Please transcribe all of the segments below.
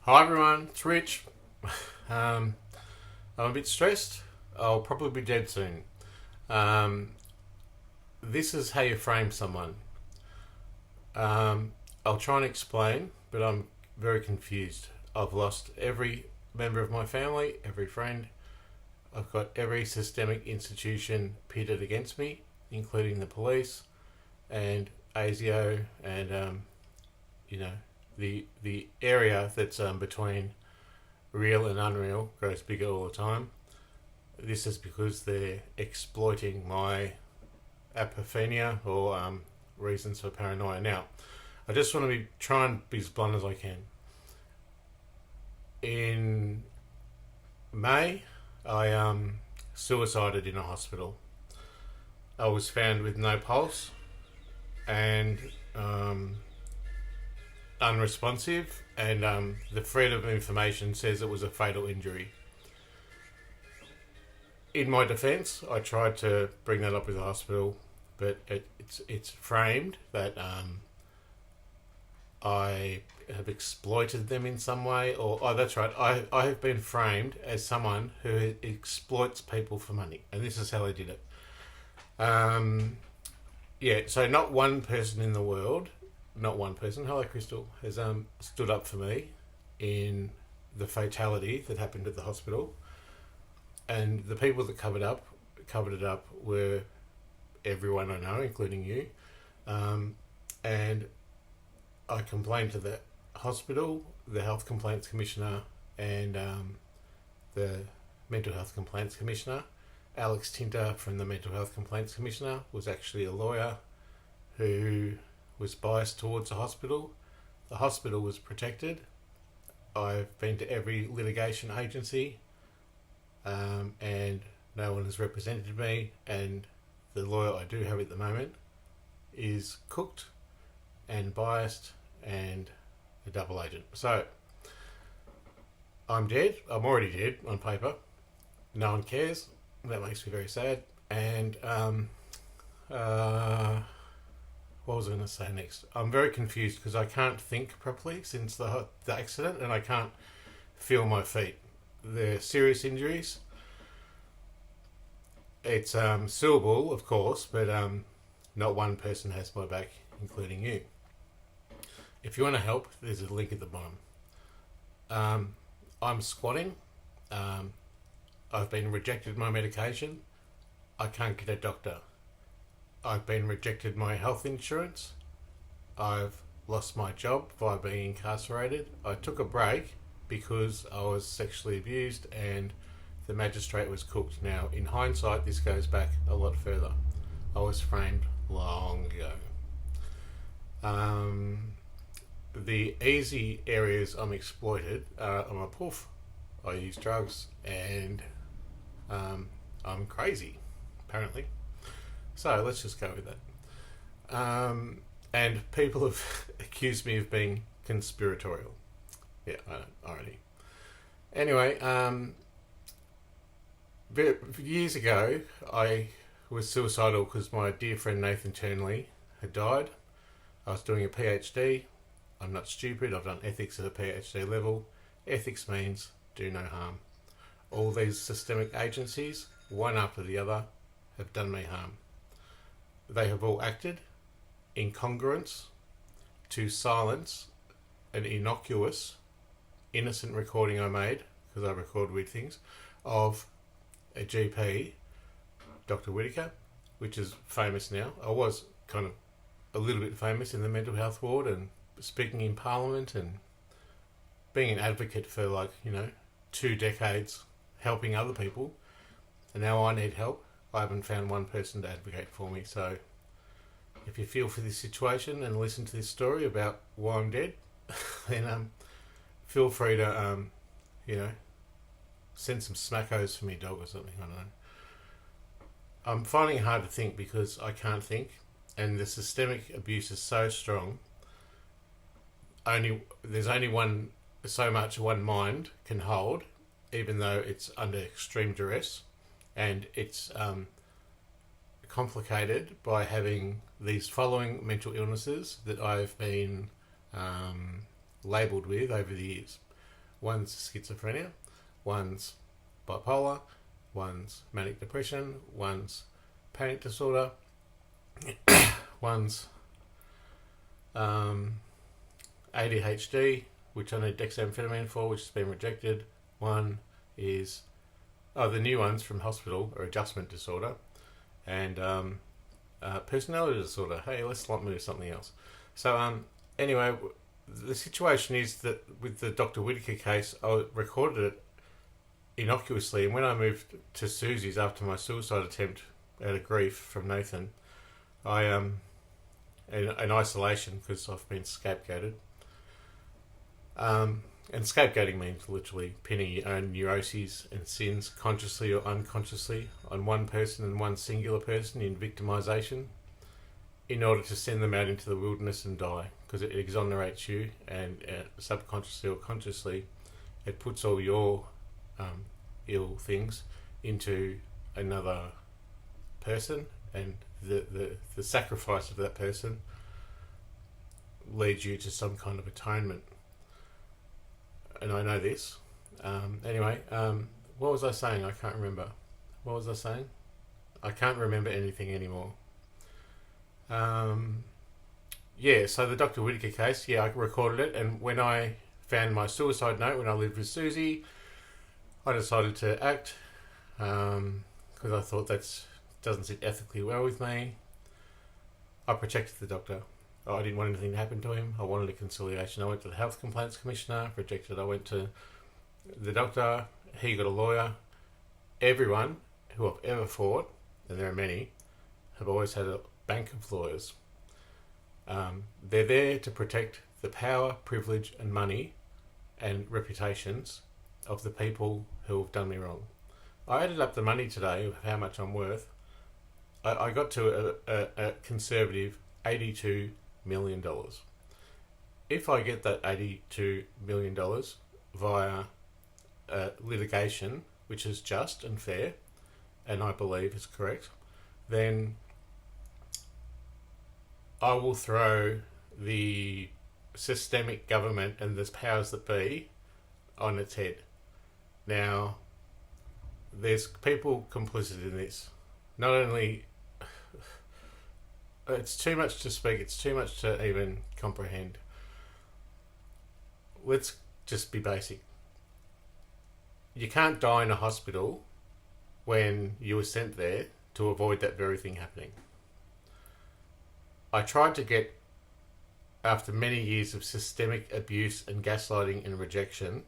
Hi everyone, it's Rich. I'm a bit stressed. I'll probably be dead soon. Um, this is how you frame someone. I'll try and explain, but I'm very confused. I've lost every member of my family, every friend. I've got every systemic institution pitted against me, including the police and ASIO and you know the area that's between real and unreal grows bigger all the time. This is because they're exploiting my apophenia or reasons for paranoia. Now, I just want to try and be as blunt as I can. In May, I suicided in a hospital. I was found with no pulse and unresponsive, and the Freedom of Information says it was a fatal injury. In my defence, I tried to bring that up with the hospital, but it's framed that I have exploited them in some way, or that's right, I have been framed as someone who exploits people for money, and this is how they did it. Yeah, so not one person in the world, not one person, hello Crystal, has stood up for me in the fatality that happened at the hospital. And the people that covered it up were everyone I know, including you. And I complained to the hospital, the Health Complaints Commissioner, and the Mental Health Complaints Commissioner. Alex Tinter from the Mental Health Complaints Commissioner was actually a lawyer who was biased towards the hospital. The hospital was protected. I've been to every litigation agency, and no one has represented me, and the lawyer I do have at the moment is cooked and biased and a double agent. So I'm dead. I'm already dead on paper. No one cares. That makes me very sad. And what was I going to say next? I'm very confused because I can't think properly since the accident, and I can't feel my feet. They're serious injuries. It's suable, of course, but not one person has my back, including you. If you want to help, there's a link at the bottom. I'm squatting. I've been rejected my medication. I can't get a doctor. I've been rejected my health insurance. I've lost my job by being incarcerated. I took a break because I was sexually abused and the magistrate was cooked. Now, in hindsight, this goes back a lot further. I was framed long ago. The easy areas I'm exploited are I'm a poof. I use drugs and I'm crazy, apparently. So let's just go with that. And people have accused me of being conspiratorial. Yeah, I know, already. Anyway, years ago, I was suicidal because my dear friend Nathan Turnley had died. I was doing a PhD. I'm not stupid. I've done ethics at a PhD level. Ethics means do no harm. All these systemic agencies, one after the other, have done me harm. They have all acted in congruence to silence an innocuous, innocent recording I made, because I record weird things, of a GP, Dr. Whitaker, which is famous now. I was kind of a little bit famous in the mental health ward and speaking in Parliament and being an advocate for 2 decades helping other people. And now I need help. I haven't found one person to advocate for me. So if you feel for this situation and listen to this story about why I'm dead, then feel free to send some smackos for me, dog, or something. I don't know. I'm finding it hard to think because I can't think, and the systemic abuse is so strong. There's only so much one mind can hold, even though it's under extreme duress, and it's complicated by having these following mental illnesses that I've been labelled with over the years. One's schizophrenia, one's bipolar, one's manic depression, one's panic disorder, one's ADHD, which I need dexamphetamine for, which has been rejected. One is, the new ones from hospital are adjustment disorder and personality disorder. Hey, let's lump me to something else. So anyway, the situation is that with the Dr. Whittaker case, I recorded it innocuously, and when I moved to Susie's after my suicide attempt out of grief from Nathan, I in isolation because I've been scapegoated. And scapegoating means literally pinning your own neuroses and sins, consciously or unconsciously, on one person and one singular person in victimisation, in order to send them out into the wilderness and die, because it exonerates you, and subconsciously or consciously, it puts all your ill things into another person, and the sacrifice of that person leads you to some kind of atonement. And I know this. Anyway, what was I saying? I can't remember. What was I saying? I can't remember anything anymore. Yeah, so the Dr. Whittaker case, I recorded it, and when I found my suicide note when I lived with Susie, I decided to act, because I thought that doesn't sit ethically well with me. I protected the doctor. I didn't want anything to happen to him. I wanted a conciliation. I went to the Health Complaints Commissioner, rejected. I went to the doctor, he got a lawyer. Everyone who I've ever fought, and there are many, have always had a bank of lawyers. They're there to protect the power, privilege and money and reputations of the people who have done me wrong. I added up the money today of how much I'm worth. I got to a conservative $82 million. If I get that $82 million via litigation, which is just and fair, and I believe is correct, then I will throw the systemic government and the powers that be on its head. Now, there's people complicit in this. Not only... It's too much to speak, it's too much to even comprehend. Let's just be basic. You can't die in a hospital when you were sent there to avoid that very thing happening. I tried to get, after many years of systemic abuse and gaslighting and rejection,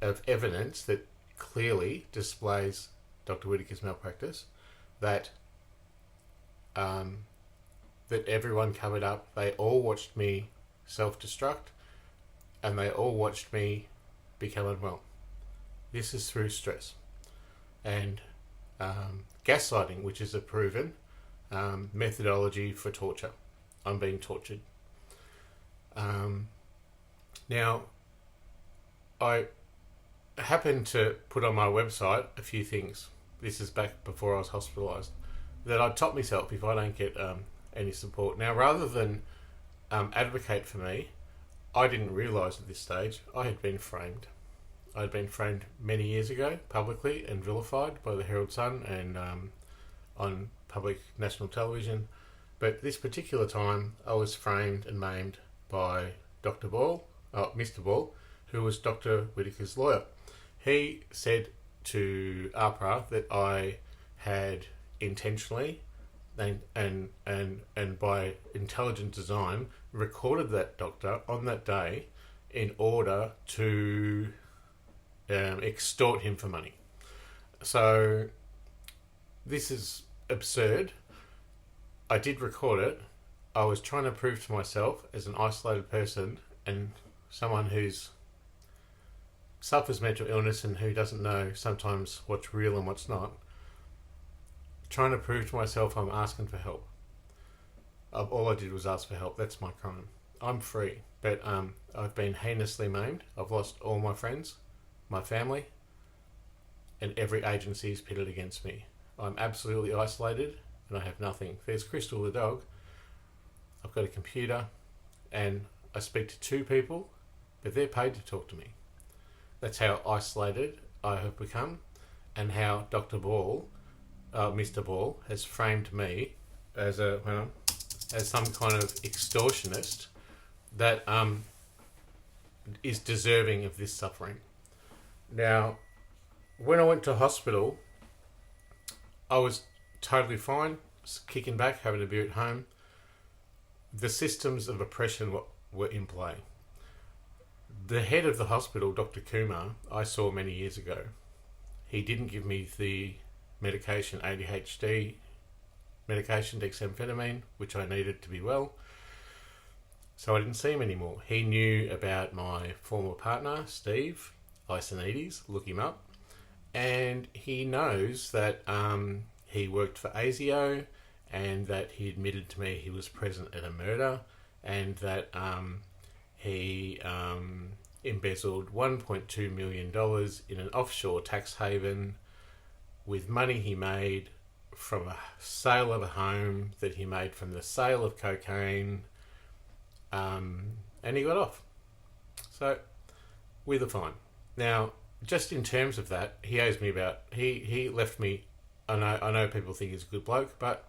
of evidence that clearly displays Dr. Whittaker's malpractice, that everyone covered up. They all watched me self-destruct, and they all watched me become unwell. This is through stress and gaslighting, which is a proven methodology for torture. I'm being tortured. Now, I happened to put on my website a few things. This is back before I was hospitalised, that I'd top myself if I don't get any support. Now, rather than advocate for me, I didn't realise at this stage I had been framed. I had been framed many years ago, publicly, and vilified by the Herald Sun and on public national television. But this particular time, I was framed and maimed by Mr. Ball, who was Dr. Whittaker's lawyer. He said to AHPRA that I had intentionally and by intelligent design recorded that doctor on that day in order to extort him for money. So this is absurd. I did record it. I was trying to prove to myself, as an isolated person and someone who's suffers mental illness and who doesn't know sometimes what's real and what's not, trying to prove to myself I'm asking for help. All I did was ask for help. That's my crime. I'm free, but I've been heinously maimed. I've lost all my friends, my family, and every agency is pitted against me. I'm absolutely isolated and I have nothing. There's Crystal the dog. I've got a computer and I speak to 2 people, but they're paid to talk to me. That's how isolated I have become, and how Dr. Ball, Mr. Ball, has framed me as as some kind of extortionist that is deserving of this suffering. Now, when I went to hospital, I was totally fine, kicking back, having a beer at home. The systems of oppression were in play. The head of the hospital, Dr. Kumar, I saw many years ago. He didn't give me the medication, ADHD medication, dexamphetamine, which I needed to be well. So I didn't see him anymore. He knew about my former partner, Steve Isonides, look him up. And he knows that he worked for ASIO, and that he admitted to me he was present at a murder, and that he embezzled $1.2 million in an offshore tax haven with money he made from a sale of a home that he made from the sale of cocaine, and he got off. So we were fine. Now, just in terms of that, he owes me about... He left me... I know people think he's a good bloke, but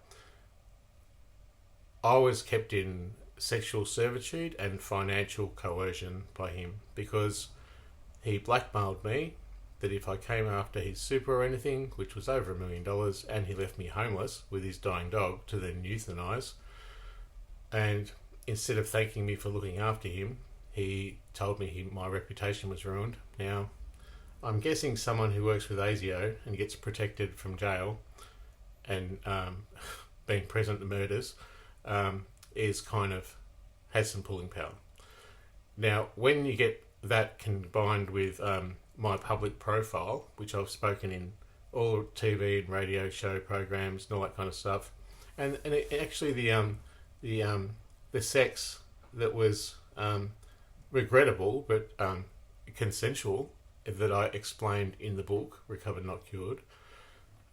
I was kept in sexual servitude and financial coercion by him, because he blackmailed me that if I came after his super or anything, which was over $1 million, and he left me homeless with his dying dog to then euthanize, and instead of thanking me for looking after him, he told me my reputation was ruined. Now, I'm guessing someone who works with ASIO and gets protected from jail and being present at murders is has some pulling power. Now, when you get that combined with my public profile, which I've spoken in all TV and radio show programs and all that kind of stuff, and actually the sex that was regrettable but consensual, that I explained in the book, Recovered Not Cured,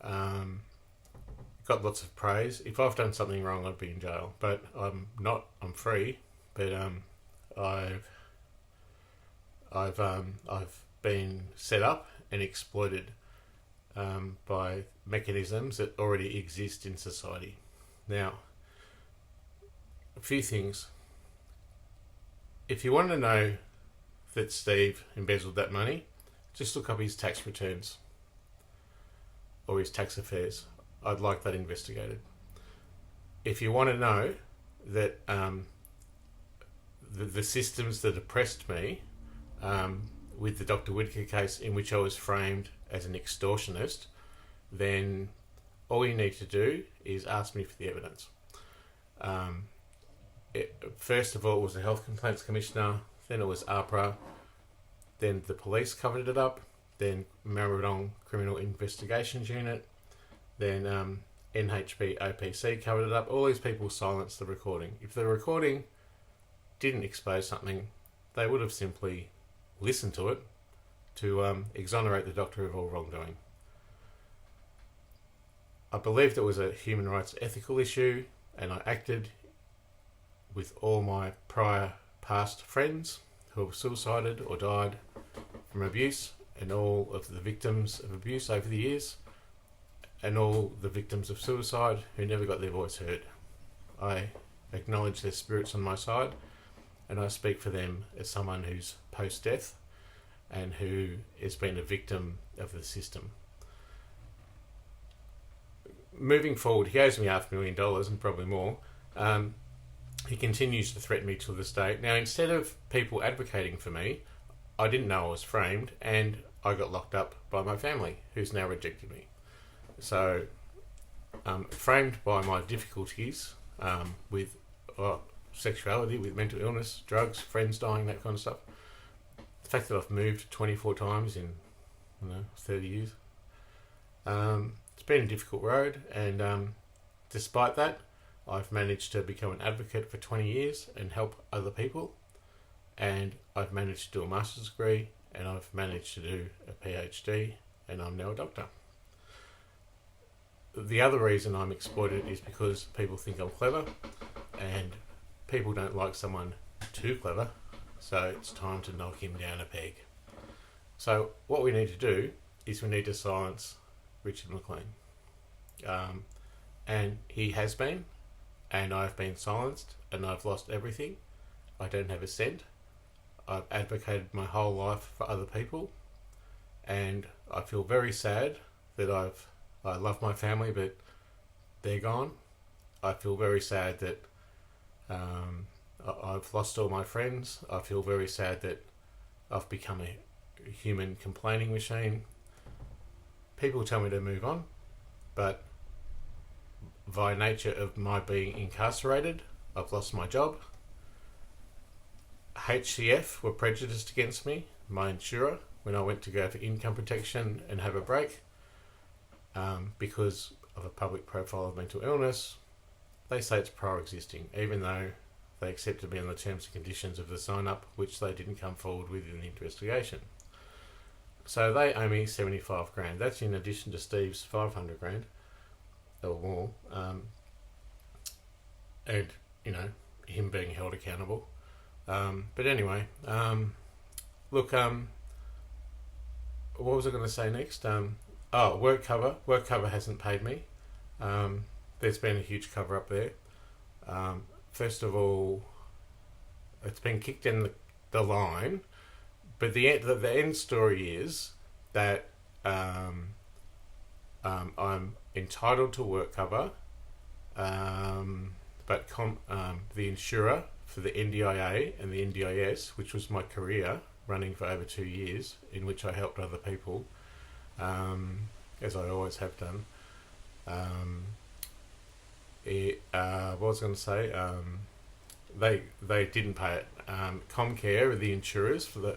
got lots of praise. If I've done something wrong, I'd be in jail, but I'm not. I'm free. But I've been set up and exploited by mechanisms that already exist in society. Now, a few things. If you want to know that Steve embezzled that money, just look up his tax returns or his tax affairs. I'd like that investigated. If you want to know that the systems that oppressed me, with the Dr. Whitaker case in which I was framed as an extortionist, then all you need to do is ask me for the evidence. First of all, it was the Health Complaints Commissioner, then it was APRA, then the police covered it up, then Maribyrnong Criminal Investigations Unit, then NHB OPC covered it up. All these people silenced the recording. If the recording didn't expose something, they would have simply listened to it to exonerate the doctor of all wrongdoing. I believed it was a human rights ethical issue, and I acted with all my prior past friends who have suicided or died from abuse, and all of the victims of abuse over the years, and all the victims of suicide who never got their voice heard. I acknowledge their spirits on my side, and I speak for them as someone who's post-death and who has been a victim of the system. Moving forward, he owes me $500,000 and probably more. He continues to threaten me to this day. Now, instead of people advocating for me, I didn't know I was framed, and I got locked up by my family, who's now rejected me. So, framed by my difficulties with sexuality, with mental illness, drugs, friends dying, that kind of stuff. The fact that I've moved 24 times in 30 years. It's been a difficult road, and despite that, I've managed to become an advocate for 20 years and help other people. And I've managed to do a master's degree, and I've managed to do a PhD, and I'm now a doctor. The other reason I'm exploited is because people think I'm clever, and people don't like someone too clever, so it's time to knock him down a peg. So what we need to do is we need to silence Richard McLean. And he has been, and I've been silenced, and I've lost everything. I don't have a cent. I've advocated my whole life for other people, and I feel very sad that I love my family, but they're gone. I feel very sad that I've lost all my friends. I feel very sad that I've become a human complaining machine. People tell me to move on, but by nature of my being incarcerated, I've lost my job. HCF were prejudiced against me, my insurer, when I went to go for income protection and have a break, because of a public profile of mental illness. They say it's prior existing, even though they accepted me on the terms and conditions of the sign-up, which they didn't come forward with in the investigation. So they owe me 75 grand. That's in addition to Steve's 500 grand or more, and him being held accountable. But anyway, look, what was I going to say next? Work cover. Work cover hasn't paid me. There's been a huge cover up there. First of all, it's been kicked in the line, but the end story is that I'm entitled to work cover, but the insurer for the NDIA and the NDIS, which was my career running for over 2 years, in which I helped other people, as I always have done. What was I going to say? They didn't pay it. Comcare are the insurers for the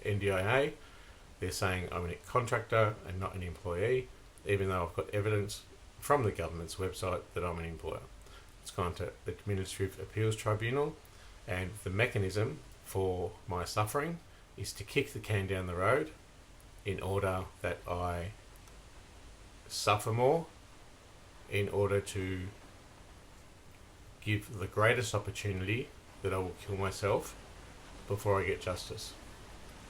NDIA. They're saying I'm a contractor and not an employee, even though I've got evidence from the government's website that I'm an employer. It's gone to the Administrative Appeals Tribunal, and the mechanism for my suffering is to kick the can down the road in order that I suffer more, in order to give the greatest opportunity that I will kill myself before I get justice.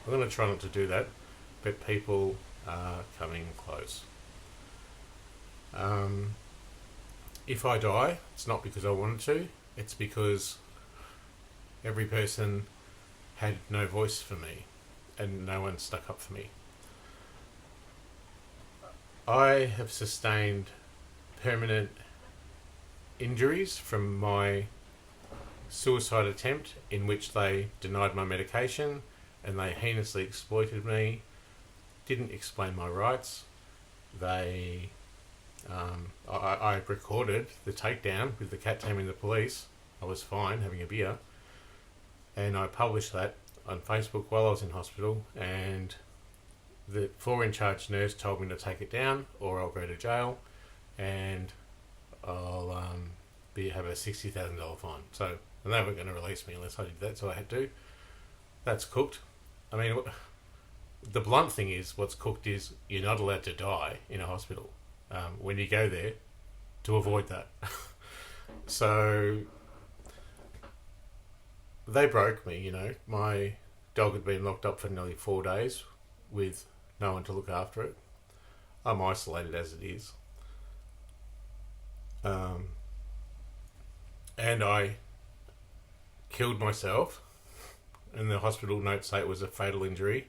I'm going to try not to do that, but people are coming close. If I die, it's not because I wanted to, it's because every person had no voice for me and no one stuck up for me. I have sustained permanent injuries from my suicide attempt, in which they denied my medication and they heinously exploited me, didn't explain my rights. I recorded the takedown with the cat team and the police. I was fine having a beer, and I published that on Facebook while I was in hospital, and the 4 in charge nurse told me to take it down or I'll go to jail, and I'll have a $60,000 fine. So, and they weren't going to release me unless I did that, so I had to. That's cooked. I mean, the blunt thing is, what's cooked is you're not allowed to die in a hospital when you go there to avoid that. So they broke me, My dog had been locked up for nearly 4 days with no one to look after it. I'm isolated as it is. And I killed myself, and the hospital notes say it was a fatal injury,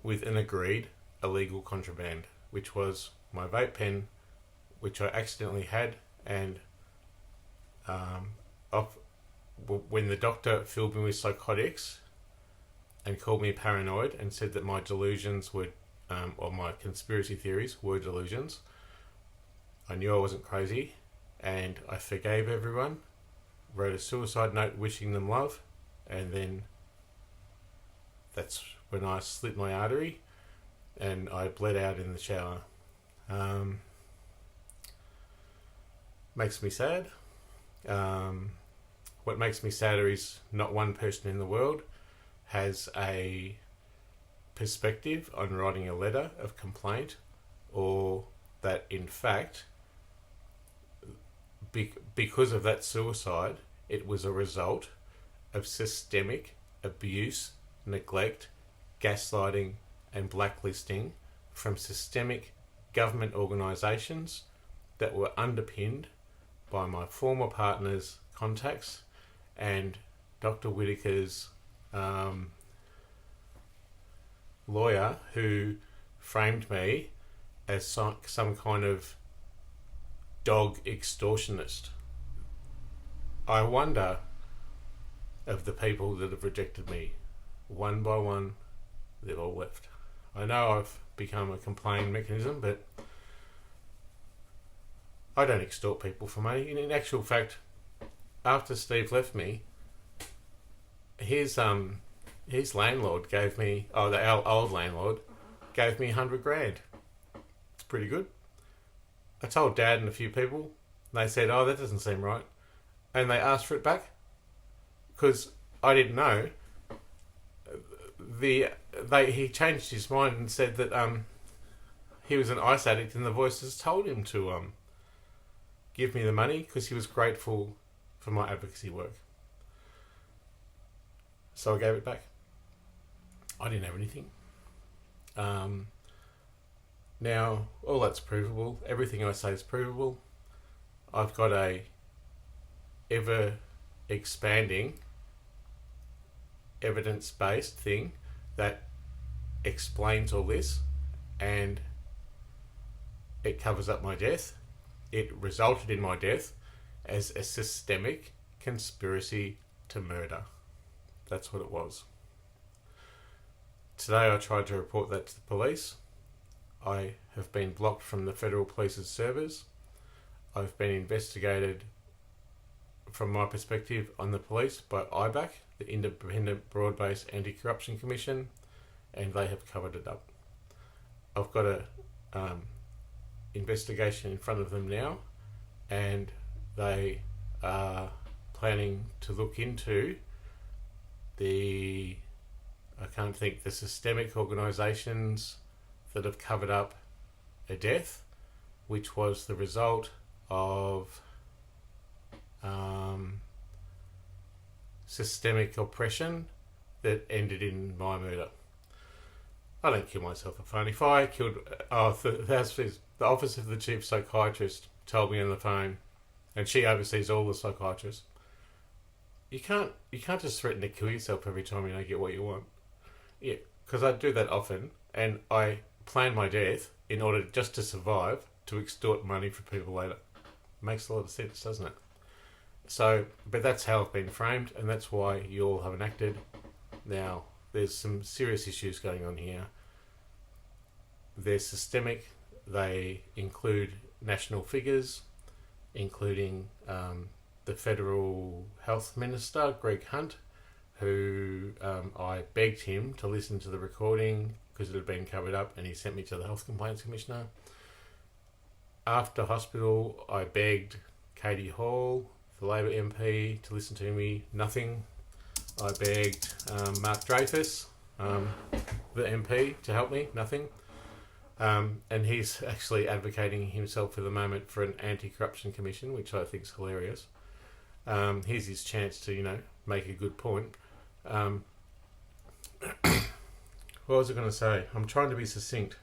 with an agreed illegal contraband, which was my vape pen, which I accidentally had, and when the doctor filled me with psychotics and called me paranoid and said that my delusions were, or my conspiracy theories were delusions, I knew I wasn't crazy, and I forgave everyone, wrote a suicide note wishing them love, and then that's when I slit my artery and I bled out in the shower. Makes me sad. What makes me sadder is not one person in the world has a perspective on writing a letter of complaint, or that in fact, because of that suicide, it was a result of systemic abuse, neglect, gaslighting and blacklisting from systemic government organisations that were underpinned by my former partner's contacts and Dr. Whitaker's lawyer, who framed me as some kind of dog extortionist. I wonder, of the people that have rejected me, one by one, they've all left. I know I've become a complaint mechanism, but I don't extort people for money. In actual fact, after Steve left me, his landlord gave me, our old landlord gave me 100 grand. It's pretty good. I told Dad and a few people. They said, "Oh, that doesn't seem right," and they asked for it back because I didn't know. He changed his mind and said that he was an ice addict, and the voices told him to give me the money because he was grateful for my advocacy work. So I gave it back. I didn't have anything. Now, all that's provable. Everything I say is provable. I've got a ever expanding evidence-based thing that explains all this, and it covers up my death. It resulted in my death as a systemic conspiracy to murder. That's what it was. Today I tried to report that to the police. I have been blocked from the Federal Police's servers. I've been investigated, from my perspective, on the police by IBAC, the Independent Broad-Based Anti-Corruption Commission, and they have covered it up. I've got a investigation in front of them now, and they are planning to look into the systemic organisations that have covered up a death, which was the result of systemic oppression that ended in my murder. I don't kill myself for fun. If I killed... the Office of the Chief Psychiatrist told me on the phone, and she oversees all the psychiatrists, you can't just threaten to kill yourself every time you don't get what you want. Yeah, because I do that often, and I plan my death in order just to survive, to extort money from people later. Makes a lot of sense, doesn't it? So, but that's how I've been framed, and that's why you all haven't acted. Now, there's some serious issues going on here. They're systemic. They include national figures, including the Federal Health Minister, Greg Hunt, who I begged him to listen to the recording because it had been covered up, and he sent me to the Health Complaints Commissioner. After hospital, I begged Katie Hall, the Labor MP, to listen to me. Nothing. I begged Mark Dreyfus, the MP, to help me. Nothing. And he's actually advocating himself for the moment for an anti-corruption commission, which I think is hilarious. Here's his chance to, make a good point. What was I going to say? I'm trying to be succinct.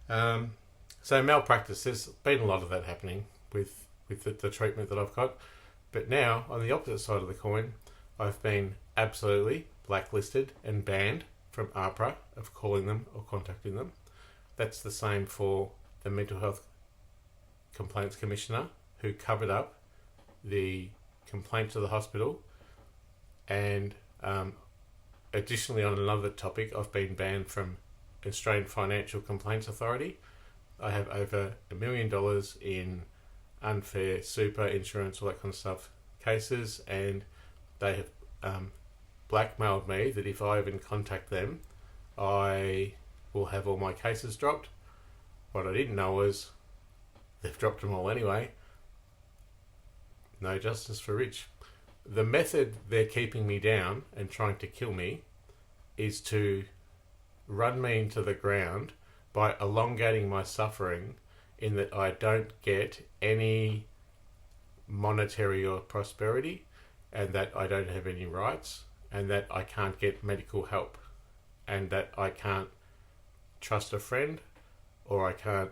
So malpractice, there's been a lot of that happening with the treatment that I've got. But now, on the opposite side of the coin, I've been absolutely blacklisted and banned from AHPRA of calling them or contacting them. That's the same for the Mental Health Complaints Commissioner, who covered up the complaint to the hospital. And additionally, on another topic, I've been banned from Australian Financial Complaints Authority. I have over $1 million in unfair super insurance, all that kind of stuff, cases, and they have blackmailed me that if I even contact them, I will have all my cases dropped. What I didn't know was they've dropped them all anyway. No justice for Rich. The method they're keeping me down and trying to kill me is to run me into the ground by elongating my suffering, in that I don't get any monetary or prosperity, and that I don't have any rights, and that I can't get medical help. and that I can't trust a friend, or I can't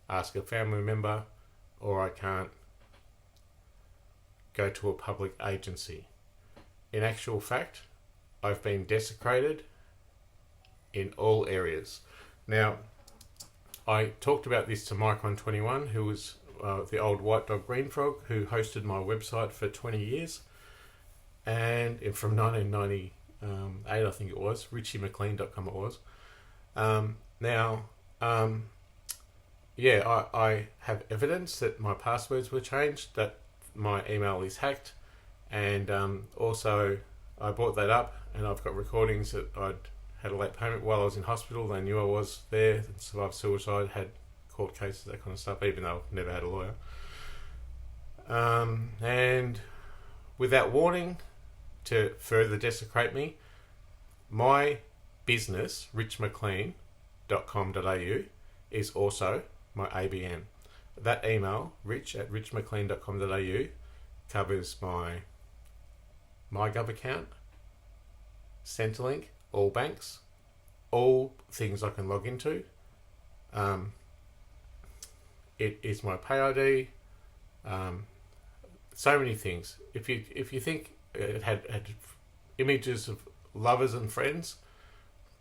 ask a family member, or I can't go to a public agency. In actual fact, I've been desecrated in all areas. Now, I talked about this to Mike121, who was the old White Dog Green Frog, who hosted my website for 20 years, and from 1998, I think it was, richiemclean.com it was. I have evidence that my passwords were changed, that my email is hacked, and also I brought that up, and I've got recordings that I'd had a late payment while I was in hospital. They knew I was there, survived suicide, had court cases, that kind of stuff, even though I've never had a lawyer. And without warning, to further desecrate me, my business, richmclean.com.au, is also my ABN. That email, rich@richmclean.com.au, covers my MyGov account, Centrelink, all banks, all things I can log into. It is my pay ID, so many things. If you think it had images of lovers and friends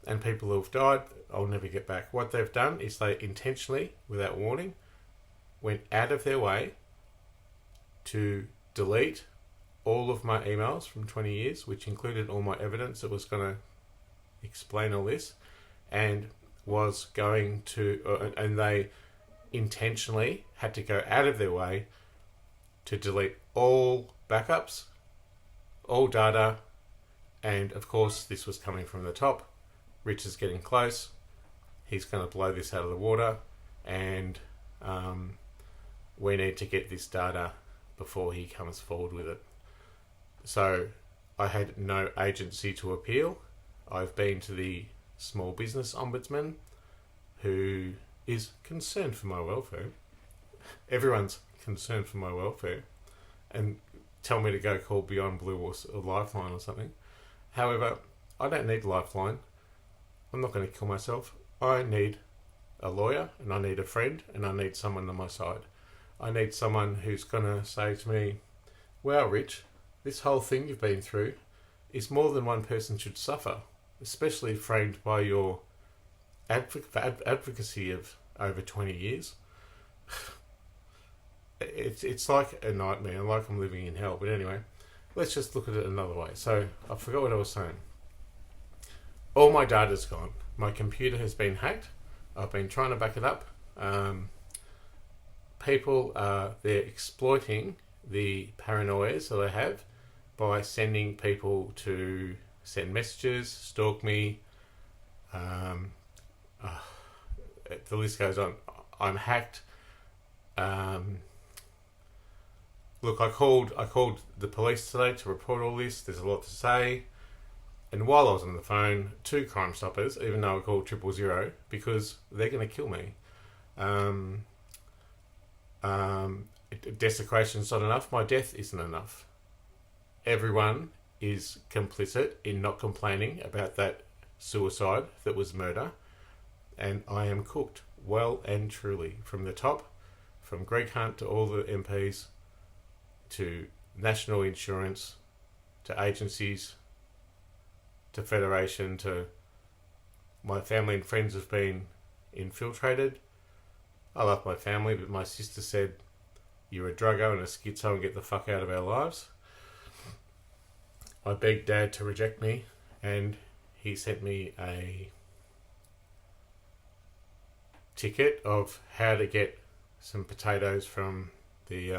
and people who have died, I'll never get back. What they've done is they intentionally, without warning, went out of their way to delete all of my emails from 20 years, which included all my evidence that was going to explain all this, and was going to, and they intentionally had to go out of their way to delete all backups, all data, and of course this was coming from the top. Rich is getting close. He's going to blow this out of the water, and we need to get this data before he comes forward with it. So I had no agency to appeal. I've been to the Small Business Ombudsman, who is concerned for my welfare. Everyone's concerned for my welfare, and tell me to go call Beyond Blue or Lifeline or something. However, I don't need Lifeline. I'm not going to kill myself. I need a lawyer, and I need a friend, and I need someone on my side. I need someone who's going to say to me, wow, Rich, this whole thing you've been through is more than one person should suffer, especially framed by your advocacy of over 20 years. It's like a nightmare, like I'm living in hell. But anyway, let's just look at it another way. So I forgot what I was saying. All my data's gone. My computer has been hacked. I've been trying to back it up. People they're exploiting the paranoias that I have by sending people to send messages, stalk me. The list goes on. I'm hacked. Look, I called the police today to report all this. There's a lot to say. And while I was on the phone, 2 Crime Stoppers, even though I called 000, because they're going to kill me. Desecration's not enough. My death isn't enough. Everyone is complicit in not complaining about that suicide that was murder. And I am cooked, well and truly, from the top, from Greg Hunt to all the MPs, to National Insurance, to agencies, to Federation, to my family and friends have been infiltrated. I love my family, but my sister said, you're a druggo and a schizo and get the fuck out of our lives. I begged Dad to reject me, and he sent me a ticket of how to get some potatoes from the,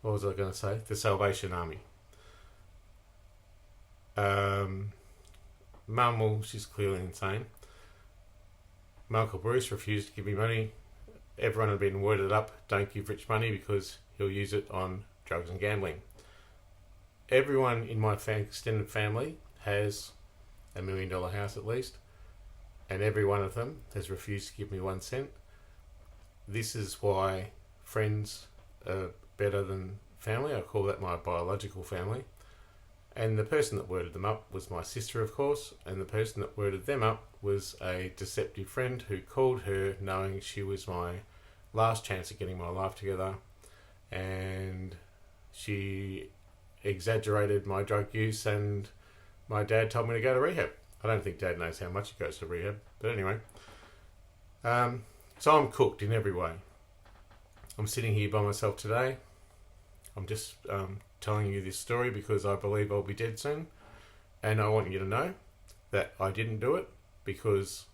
what was I going to say? The Salvation Army. Mum, well, she's clearly insane. My Uncle Bruce refused to give me money. Everyone had been worded up, don't give Rich money because he'll use it on drugs and gambling. Everyone in my extended family has $1 million house at least, and every one of them has refused to give me 1 cent. This is why friends are better than family. I call that my biological family. And the person that worded them up was my sister, of course, and the person that worded them up was a deceptive friend who called her knowing she was my last chance at getting my life together, and she exaggerated my drug use, and my dad told me to go to rehab. I don't think Dad knows how much he goes to rehab, but anyway. So I'm cooked in every way. I'm sitting here by myself today. I'm just telling you this story because I believe I'll be dead soon, and I want you to know that I didn't do it because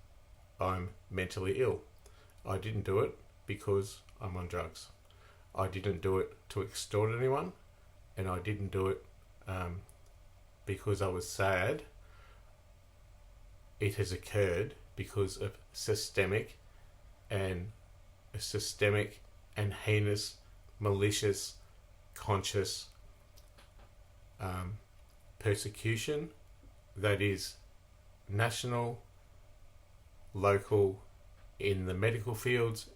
I'm mentally ill. I didn't do it because I'm on drugs. I didn't do it to extort anyone, and I didn't do it because I was sad. It has occurred because of systemic and heinous, malicious, conscious persecution that is national, local, in the medical fields,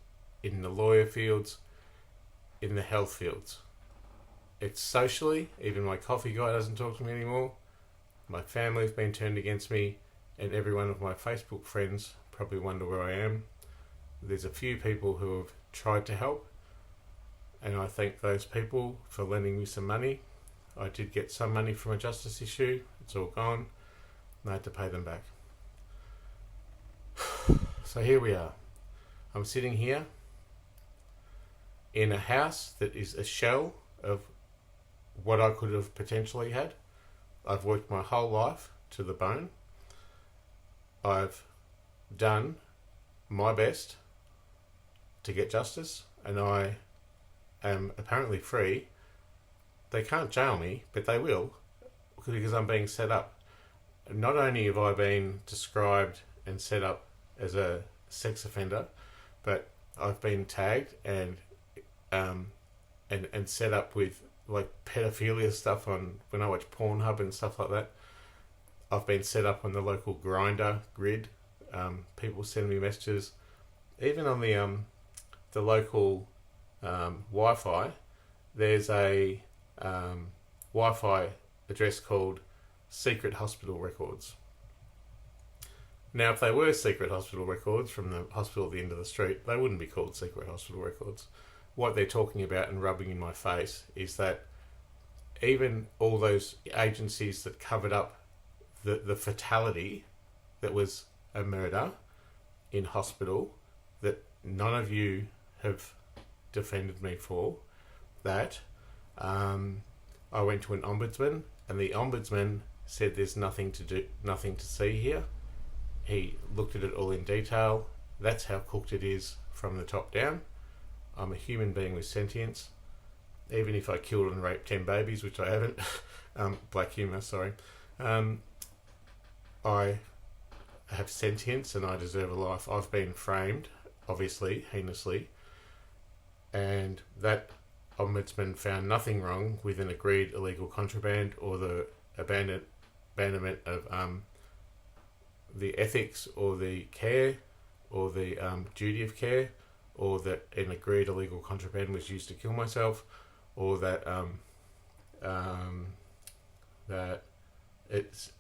in the lawyer fields, in the health fields. It's socially, even my coffee guy doesn't talk to me anymore. My family's been turned against me, and every one of my Facebook friends probably wonder where I am. There's a few people who have tried to help, and I thank those people for lending me some money. I did get some money from a justice issue. It's all gone. I had to pay them back. So here we are. I'm sitting here in a house that is a shell of what I could have potentially had. I've worked my whole life to the bone. I've done my best to get justice, and I am apparently free. They can't jail me, but they will, because I'm being set up. Not only have I been described and set up as a sex offender, but I've been tagged and set up with like pedophilia stuff on when I watch Pornhub and stuff like that. I've been set up on the local Grindr grid. People send me messages, even on the local Wi-Fi. There's a Wi-Fi address called Secret Hospital Records. Now, if they were secret hospital records from the hospital at the end of the street, they wouldn't be called secret hospital records. What they're talking about and rubbing in my face is that even all those agencies that covered up the fatality that was a murder in hospital, that none of you have defended me for, that I went to an ombudsman, and the ombudsman said there's nothing to see here. He looked at it all in detail. That's how cooked it is from the top down. I'm a human being with sentience. Even if I killed and raped 10 babies, which I haven't, black humour, sorry. I have sentience and I deserve a life. I've been framed, obviously, heinously, and that ombudsman found nothing wrong with an agreed illegal contraband or the abandonment of the ethics or the care or the duty of care, or that an agreed illegal contraband was used to kill myself, or that that it's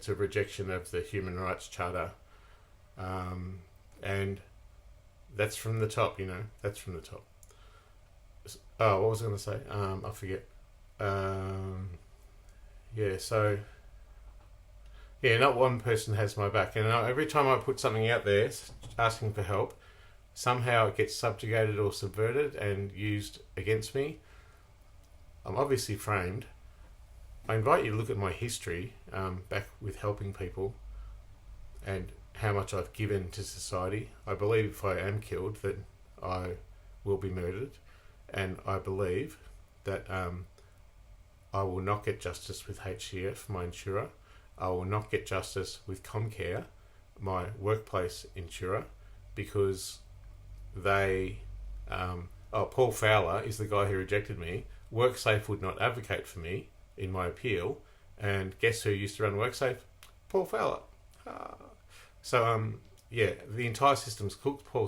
a rejection of the Human Rights Charter, and that's from the top. That's from the top. Oh, what was I going to say? I forget. Not one person has my back, and every time I put something out there asking for help, somehow it gets subjugated or subverted and used against me. I'm obviously framed. I invite you to look at my history back with helping people and how much I've given to society. I believe if I am killed that I will be murdered, and I believe that I will not get justice with HCF, my insurer. I will not get justice with Comcare, my workplace insurer, because they... Paul Fowler is the guy who rejected me. WorkSafe would not advocate for me in my appeal, and guess who used to run WorkSafe? Paul Fowler. So the entire system's cooked. Paul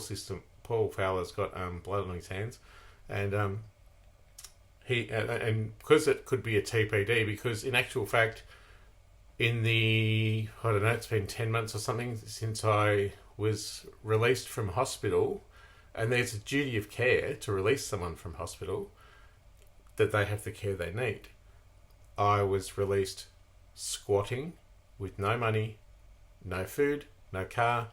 Fowler's got blood on his hands, and and because it could be a TPD, because in actual fact, in the, I don't know, it's been 10 months or something since I was released from hospital, and there's a duty of care to release someone from hospital, that they have the care they need. I was released squatting with no money, no food, no car.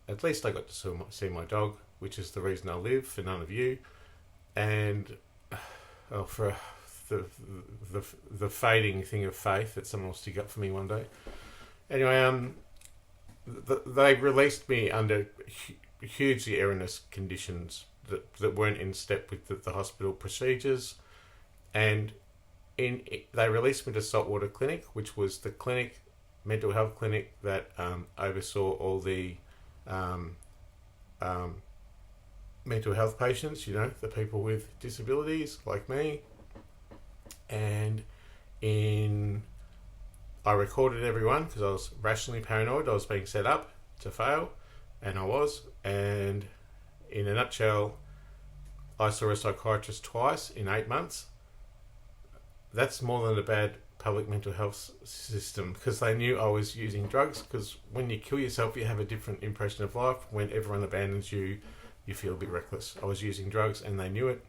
At least I got to see my dog, which is the reason I live, for none of you. And for the fading thing of faith that someone will stick up for me one day. Anyway, they released me under hugely erroneous conditions that weren't in step with the hospital procedures. And they released me to Saltwater Clinic, which was the mental health clinic that oversaw all the mental health patients, the people with disabilities like me. And I recorded everyone because I was rationally paranoid. I was being set up to fail, and I was. And in a nutshell, I saw a psychiatrist twice in 8 months. That's more than a bad public mental health system, because they knew I was using drugs, because when you kill yourself, you have a different impression of life. When everyone abandons you, you feel a bit reckless. I was using drugs and they knew it.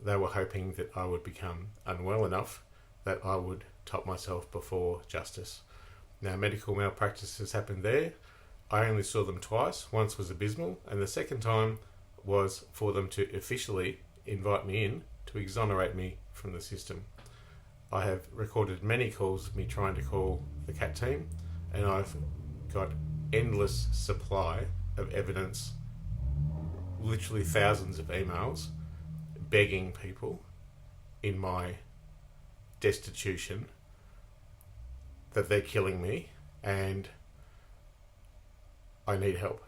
They were hoping that I would become unwell enough that I would top myself before justice. Now, medical malpractice has happened there. I only saw them twice. Once was abysmal, and the second time was for them to officially invite me in to exonerate me from the system. I have recorded many calls of me trying to call the CAT team, and I've got endless supply of evidence, literally thousands of emails, begging people in my destitution that they're killing me and I need help.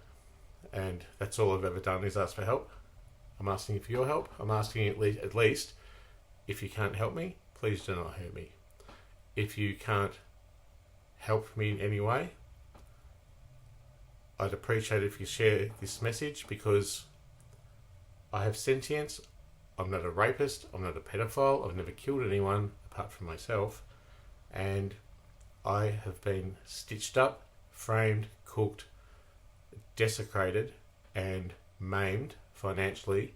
And that's all I've ever done, is ask for help. I'm asking for your help. I'm asking at least, if you can't help me, please do not hurt me. If you can't help me in any way, I'd appreciate if you share this message, because I have sentience. I'm not a rapist. I'm not a pedophile. I've never killed anyone apart from myself. And I have been stitched up, framed, cooked, desecrated, and maimed financially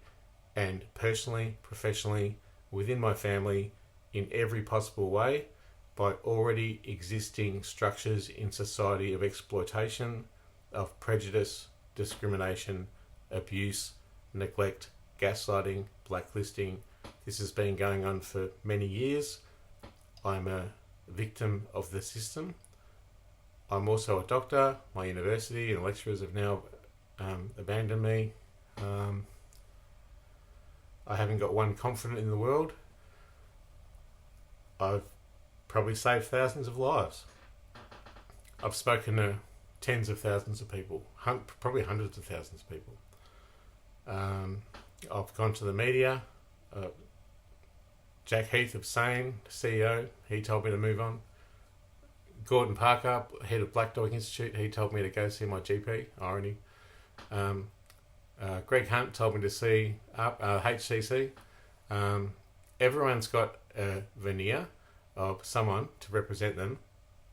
and personally, professionally, within my family, in every possible way, by already existing structures in society of exploitation, of prejudice, discrimination, abuse, neglect, gaslighting, blacklisting. This has been going on for many years. I'm a victim of the system. I'm also a doctor. My university and lecturers have now abandoned me. I haven't got one confidant in the world. I've probably saved thousands of lives. I've spoken to tens of thousands of people, probably hundreds of thousands of people. I've gone to the media. Jack Heath of SANE, CEO, he told me to move on. Gordon Parker, head of Black Dog Institute, he told me to go see my GP. Irony. Greg Hunt told me to see HCC. Everyone's got a veneer of someone to represent them,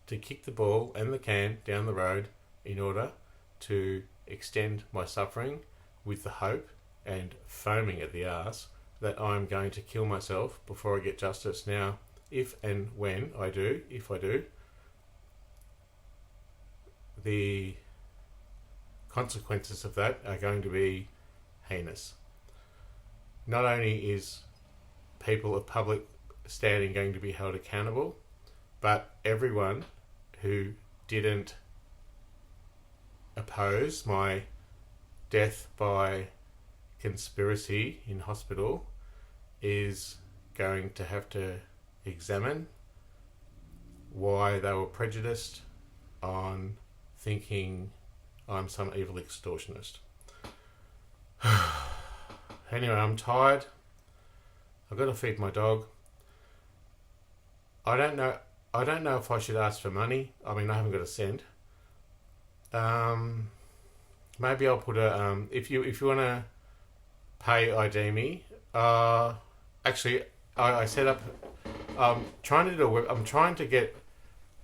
to kick the ball and the can down the road in order to extend my suffering, with the hope and foaming at the arse that I'm going to kill myself before I get justice. Now, if and when I do, if I do, the consequences of that are going to be heinous. Not only is people of public standing going to be held accountable, but everyone who didn't oppose my death by conspiracy in hospital is going to have to examine why they were prejudiced on thinking I'm some evil extortionist. Anyway, I'm tired. I've got to feed my dog. I don't know if I should ask for money. I mean, I haven't got a cent. Maybe I'll put if you want to pay ID me. Actually, I set up. Trying to do. I'm trying to get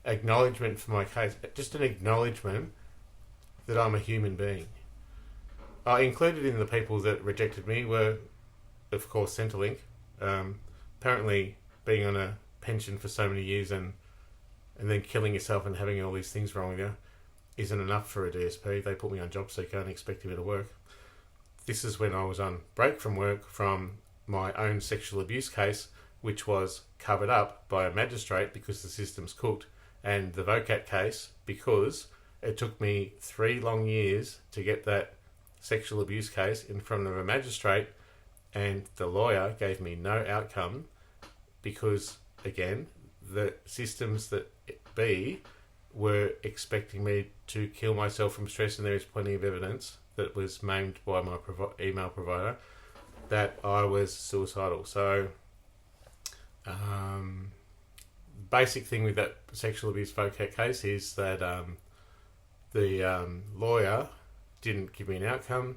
acknowledgement for my case. Just an acknowledgement that I'm a human being. Included in the people that rejected me were, of course, Centrelink. Apparently, being on a pension for so many years and then killing yourself and having all these things wrong with you isn't enough for a DSP. They put me on job seeker and expected me to work. This is when I was on break from work from my own sexual abuse case, which was covered up by a magistrate because the system's cooked, and the VOCAT case because it took me 3 long years to get that sexual abuse case in front of a magistrate, and the lawyer gave me no outcome because, again, the systems that be were expecting me to kill myself from stress, and there is plenty of evidence that was maimed by my email provider that I was suicidal. So, basic thing with that sexual abuse VOCAT case is that the lawyer didn't give me an outcome.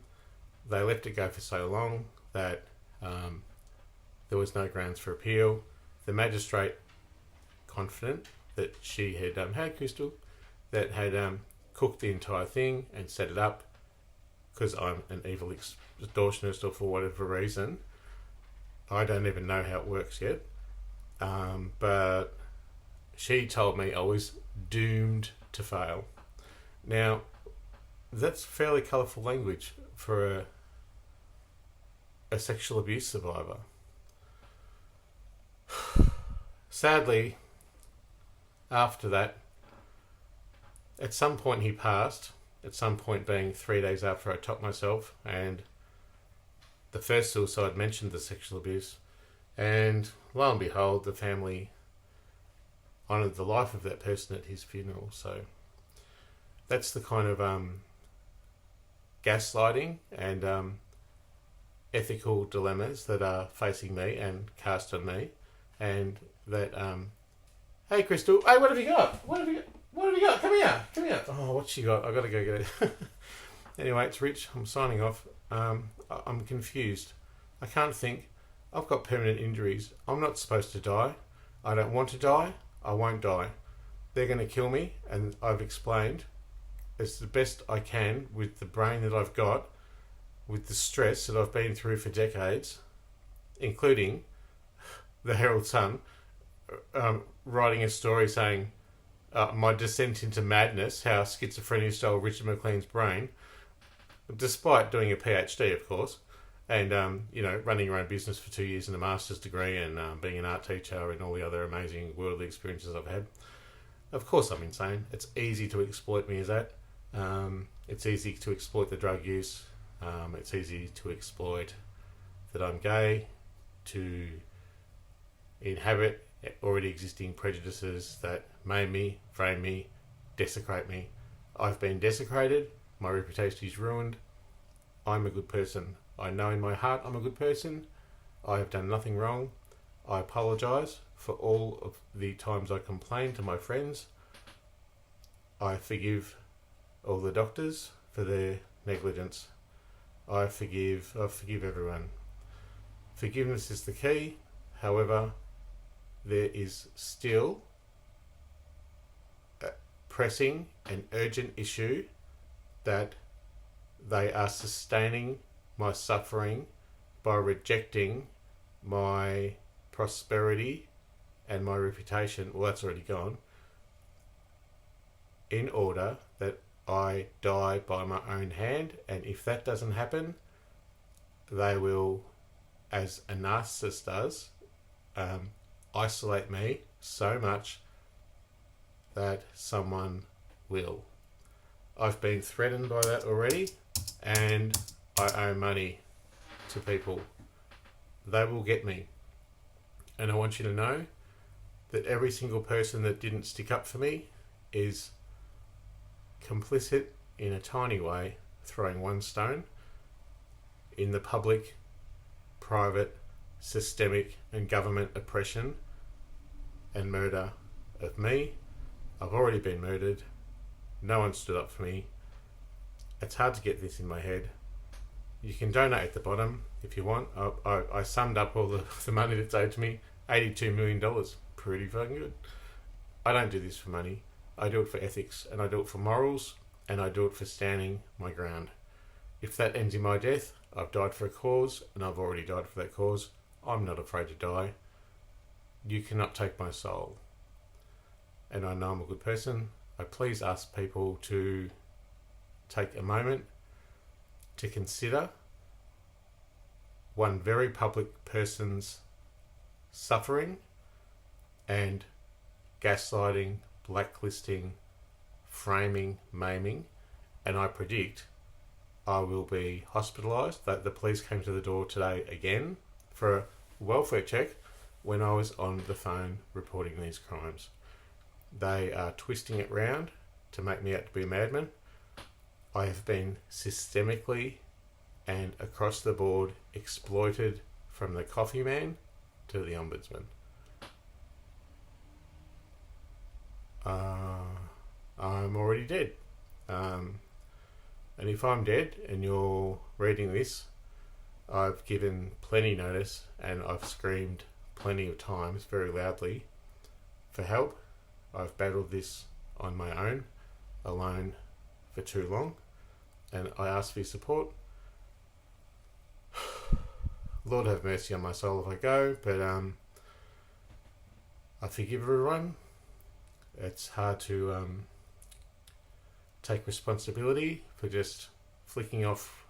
They let it go for so long that there was no grounds for appeal. The magistrate, confident that she had, hey Crystal, that had cooked the entire thing and set it up because I'm an evil extortionist or for whatever reason. I don't even know how it works yet. But she told me I was doomed to fail. Now, that's fairly colourful language for a sexual abuse survivor. Sadly, after that, at some point he passed, at some point being 3 days after I topped myself, and the first suicide mentioned the sexual abuse, and lo and behold, the family honoured the life of that person at his funeral. So that's the kind of gaslighting and ethical dilemmas that are facing me and cast on me, and that hey Crystal, hey, what have you got? What have you got? Come here. Oh, what's she got? I gotta go get it. Anyway, it's Rich. I'm signing off. I'm confused. I can't think. I've got permanent injuries. I'm not supposed to die. I don't want to die. I won't die. They're going to kill me, and I've explained as the best I can with the brain that I've got, with the stress that I've been through for decades, including the Herald Sun writing a story saying my descent into madness, how schizophrenia stole Richard McLean's brain, despite doing a PhD, of course, and running your own business for 2 years and a master's degree, and being an art teacher and all the other amazing worldly experiences I've had. Of course I'm insane. It's easy to exploit me as that. It's easy to exploit the drug use. It's easy to exploit that I'm gay, to inhabit already existing prejudices that maim me, frame me, desecrate me. I've been desecrated. My reputation is ruined. I'm a good person. I know in my heart I'm a good person. I have done nothing wrong. I apologise for all of the times I complained to my friends. I forgive all the doctors for their negligence. I forgive everyone. Forgiveness is the key. However, there is still a pressing and urgent issue that they are sustaining my suffering by rejecting my prosperity and my reputation. Well, that's already gone. In order that I die by my own hand, and if that doesn't happen, they will, as a narcissist does, isolate me so much that someone will. I've been threatened by that already, and I owe money to people. They will get me. And I want you to know that every single person that didn't stick up for me is complicit in a tiny way, throwing one stone in the public, private, systemic and government oppression and murder of me. I've already been murdered. No one stood up for me. It's hard to get this in my head. You can donate at the bottom if you want. I summed up all the money that's owed to me. $82 million. Pretty fucking good. I don't do this for money. I do it for ethics, and I do it for morals, and I do it for standing my ground. If that ends in my death, I've died for a cause, and I've already died for that cause. I'm not afraid to die. You cannot take my soul. And I know I'm a good person. I please ask people to take a moment to consider one very public person's suffering and gaslighting, blacklisting, framing, maiming, and I predict I will be hospitalised. That the police came to the door today again for a welfare check when I was on the phone reporting these crimes. They are twisting it round to make me out to be a madman. I have been systemically and across the board exploited from the coffee man to the ombudsman. I'm already dead. And if I'm dead and you're reading this, I've given plenty notice and I've screamed plenty of times very loudly for help. I've battled this on my own, alone, for too long, and I ask for your support. Lord have mercy on my soul if I go, but I forgive everyone. It's hard to take responsibility for just flicking off,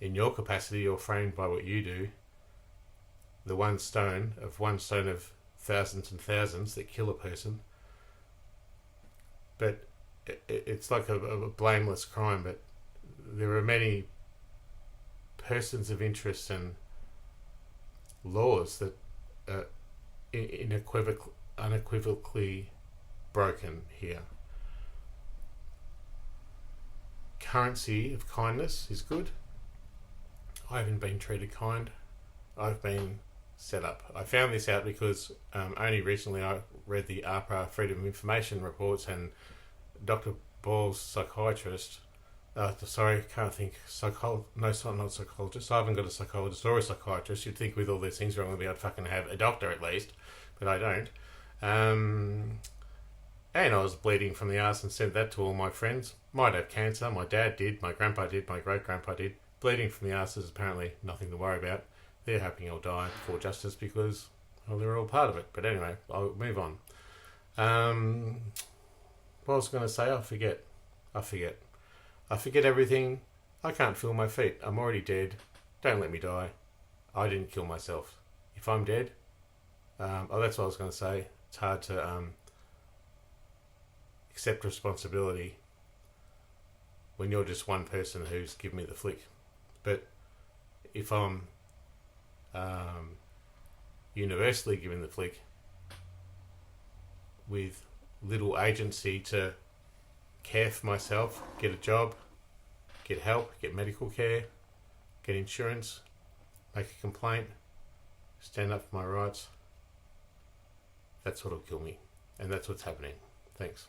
in your capacity, you're framed by what you do, the one stone of thousands and thousands that kill a person. But it's like a blameless crime, but there are many persons of interest and laws that are unequivocally broken here. Currency of kindness is good. I haven't been treated kind. I've been set up. I found this out because only recently I read the AHPRA Freedom of Information reports, and Dr. Ball's psychiatrist, not psychologist. I haven't got a psychologist or a psychiatrist. You'd think with all these things wrong with me I'd fucking have a doctor at least, but I don't. And I was bleeding from the arse and sent that to all my friends. Might have cancer, my dad did, my grandpa did, my great-grandpa did. Bleeding from the arse is apparently nothing to worry about. They're hoping I'll die before justice because, well, they're all part of it. But anyway, I'll move on. What I was going to say, I forget. I forget everything. I can't feel my feet. I'm already dead. Don't let me die. I didn't kill myself. If I'm dead, that's what I was going to say. It's hard to accept responsibility when you're just one person who's given me the flick. But if I'm universally given the flick with little agency to care for myself, get a job, get help, get medical care, get insurance, make a complaint, stand up for my rights, that's what'll kill me. And that's what's happening. Thanks.